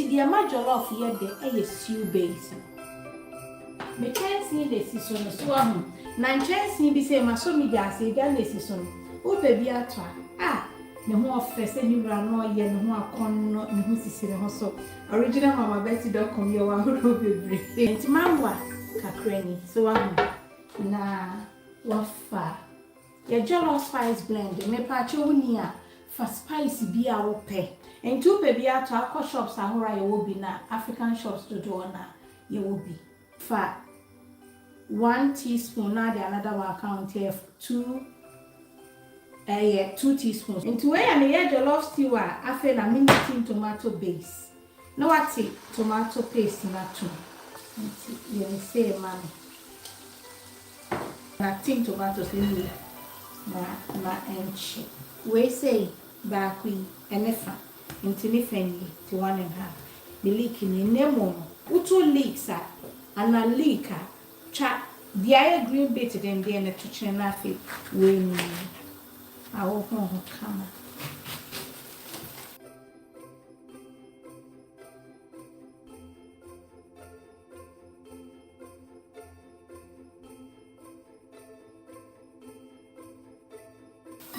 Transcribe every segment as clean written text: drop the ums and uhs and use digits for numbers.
Enti the ma jollof ye de stew base. Me chance ni de siso no so ahu. Na chance ni bi say maso mi dia say ga na siso no. O baby atwa. Ne ho ofese ni wura no ye ne ho akon no ne ho sisire ho so. Original mama betty.com ye wa horo bebre. Enti manwa kakrani. So ahu. Na wafa. Your jollof spice blend. Me pa chowuni a fa spice bi a wo pe. And two baby out to aqua shops ahora ye will be na African shops to do na ye will be. For 1 teaspoon now the another one count here 2 teaspoons. Into where I may jollof stew I feel a mini tomato base. No what tomato paste na too. You say man. Na tin tomatoes in na enchi. We say back we enefa. Into nifenyi to 1.5. The leak in nemo. Uto leaks and a leak chat the eye green bit then the end of kitchen nafi when I will come.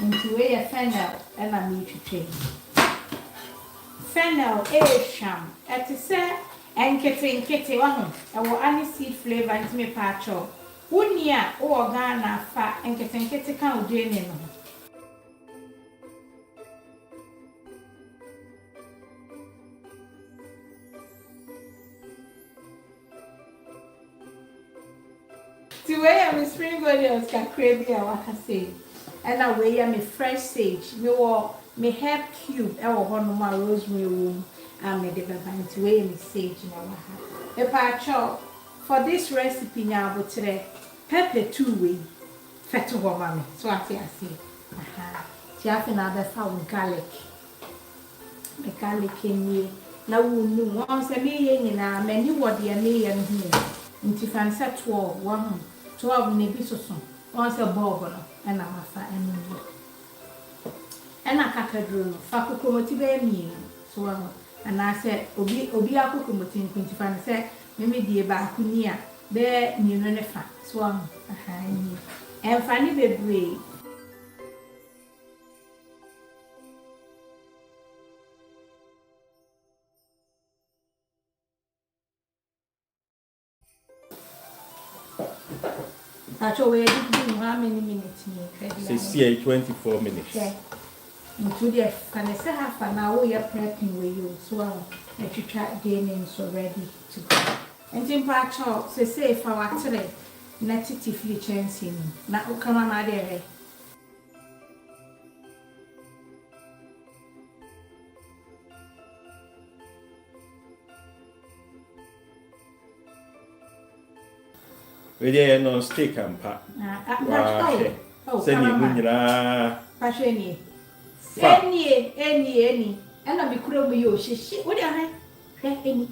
Into where you find out and I need to change. Fennel sham at say and kitty one any seed flavor into me patcho. Unia or Ghana fat and kitty count doing. The way I'm spring onions can crave me, I can say. And away I'm a fresh sage. We were me herb cube e wo hono ma rosemary room and me de baba nti we me sage na wa ha e pa cho for this recipe nya abotre pepper two way feto ho ma me so ati aha ti afi na be fa garlic me garlic ni na wo nu won se me ye nyina me ni wo de me ye no hu nti fan set 12 ne bi so so won se bobo no e na ma fa enu ena kakadro fa kokomoti be mi so and I said obi akokomoti nkunti fa ne se me die ba akuni a be mi no ne fa so aha ni en fa ni bebre acho we did how many minutes ni say 24 minutes. Yeah. Into the can I say half an hour you're prepping with you so that you try gaining so ready to go. And in part say if I were today, not it if you chance him. Now come on out there. We dey no stick and pat. Send you munira. Pasheni. Any. And I be kuro me yo shishi. What do I have? Any.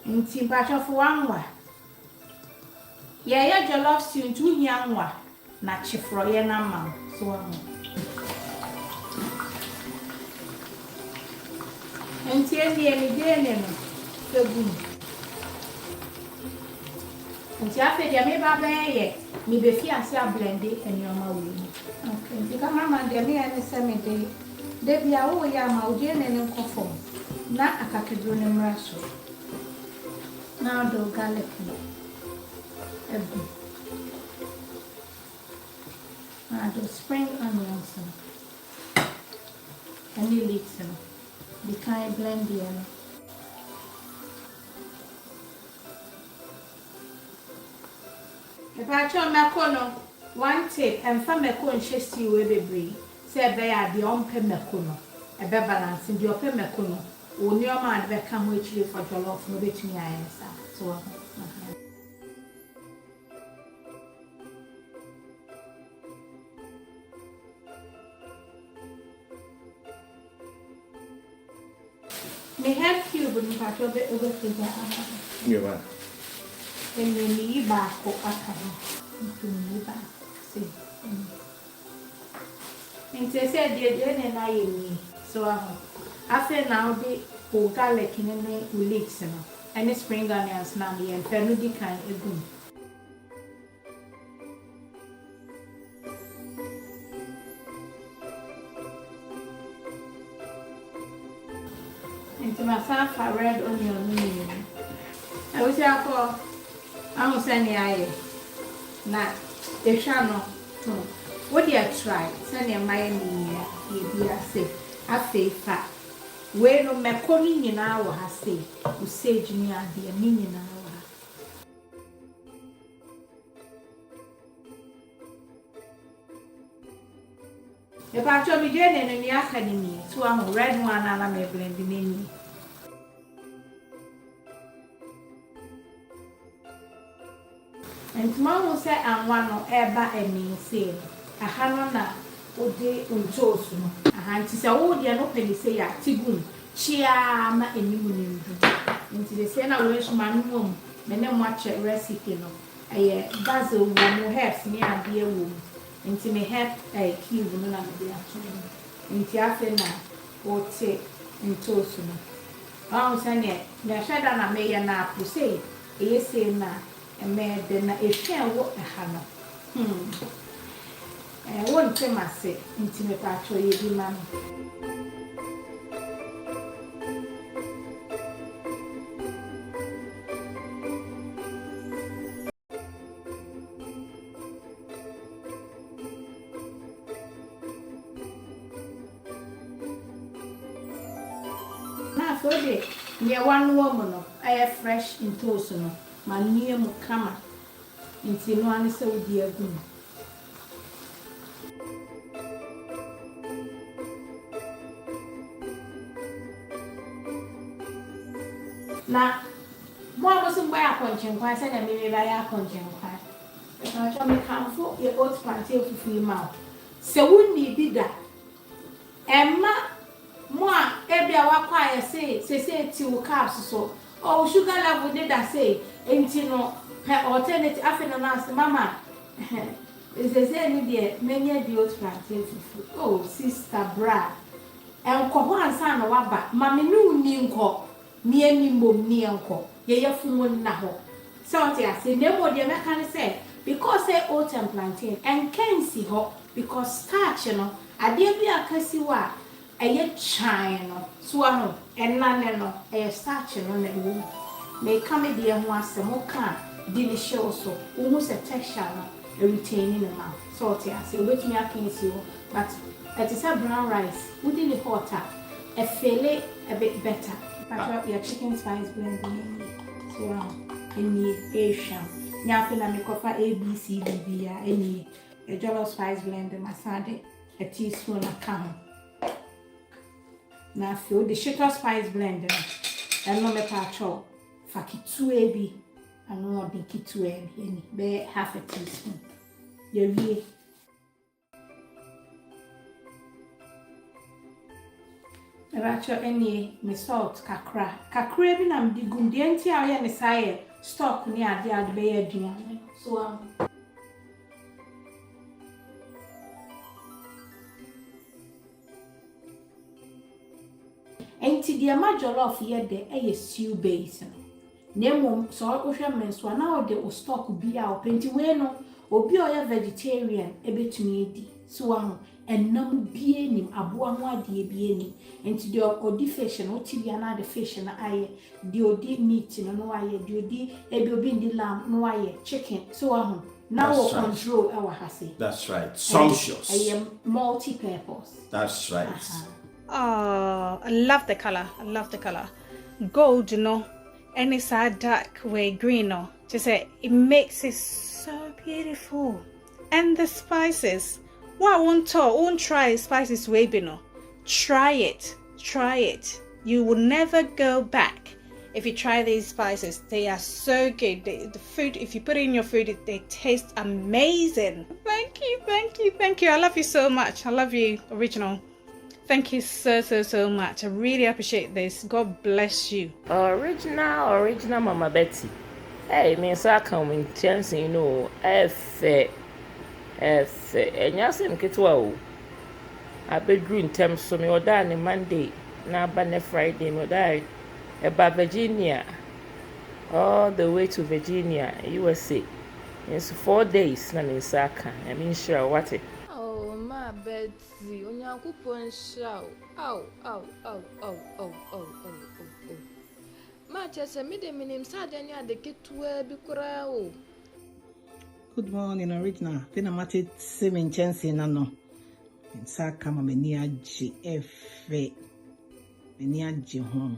In Timpacha for 1 wa. Yeah, jollof stew 2 young wa. Na chifro ye na mam. So and any day so good. And after the me me be fiance a blend it and your mouth. Okay, because mama de me and semete. De bia wo ya ma o je nene nkofo. Na akakedro ne mraso. Now do garlic. Do spring onions. Any leeks. The kind blend here. If I try macono, 1 tape and from macon chesty way be say be a the on pe macono, a be balancing the open macono, or near man be come which for jollof no bit me I answer. So me have cube in part of it over You and then me back or back. See. And they said, dear Jen and I, so After now, the whole garlic in the leeks, and the spring onions now, and penalty kind of good. Into myself, a red onion. I was here for I was saying, I now the channel. What do you try? Send your mind you be a say. I say fat. Where no macaroni in our has say, who say Junior, the meaning hour. If I told me Jenny in the academy, so I'm a red one and I'm a blending in me. And tomorrow say I'm one of ever and me say, a hanona would day untoast. A hand is a old yan open say a tibun, chiama and you into the Sena wish man room, men and watch a recipe. A basil woman who has near dear womb. Into me have a key woman and the afternoon. Into afternoon, or take in toast. I was saying, the shadow I may and I say, yes, say now. And made then a share what a hammer. I won't say my say, intimate actually, you man. Now, for the near one woman, I have fresh in toast. My near Mukama into no one so dear good. Now, what was a way I punching quite and maybe by a punching quite. I shall make come for your old plantain to free mouth. So wouldn't be that. Emma, moi, every hour quiet say two cups so. Oh, sugar level did I say, ain't you know, her alternative after the last mama. Is there any dear many deals plantain food? Oh, sister Brad. And Cohan son of Wabba, Mammy knew Ninko, near Nimbo, near uncle, ye fun naho. So I say, no more the American say, because they autumn plantain and can see hot because starch, you know, I dare be a cassiwa. A yet china, swallow, and none a starching on the womb. May come dear once the more can, delicious, almost a texture, a retaining a mouth. Salty, I say, wait me, I can see, but it is a brown rice, within the hotter, a fillet a bit better. But your chicken spice blend so in the Asian. Yapping and make up ABCDB, any a Jollof spice blend, and masade, a teaspoon of camel. Now fill the sugar spice blender and no me pacho faki 2 AB and no dinky 2 AB be half a teaspoon. You really Racho any me salt kakra bi na me digum de enti a ye ne saye stock ni ade be aduane so enti dia ma jollof ye de e stew base nemo so o hwe menso na o de o stock bi a o penti we no obi o ye vegetarian e betumi edi so enam bie nim aboa ho ade bie nim enti de odi fish no ti bia na de fish na aye de odi meat no aye de odi ebi obi ndi lamb no aye chicken so now we control our hase. That's right. Sumptuous. I am multi-purpose. That's right. Oh, I love the color. I love the color. Gold, you know, and it's a dark way green, no. Just say it makes it so beautiful. And the spices. What I won't try spices way no. Try it. Try it. You will never go back if you try these spices. They are so good. The food, if you put it in your food, they taste amazing. Thank you, thank you, thank you. I love you so much. I love you, Original. Thank you so much. I really appreciate this. God bless you. Original Mama Betty. Hey, me so come in chance, you know, and you say, Kitwa. I bedroom terms so me order on Monday. na aba Friday no die about Virginia all the way to Virginia, USA. It's 4 days na Nisaka. I mean sure what it. Oh my Betsy, onyankopon shaw. Ow, ow, ow, ow, ow, ow, ow, ow. Ma chese me de minim sa dani ade ketua bi kura o. Good morning, original. Pina mati semen chansi na no. Nsa kama meni aji efe. Meni aji hon.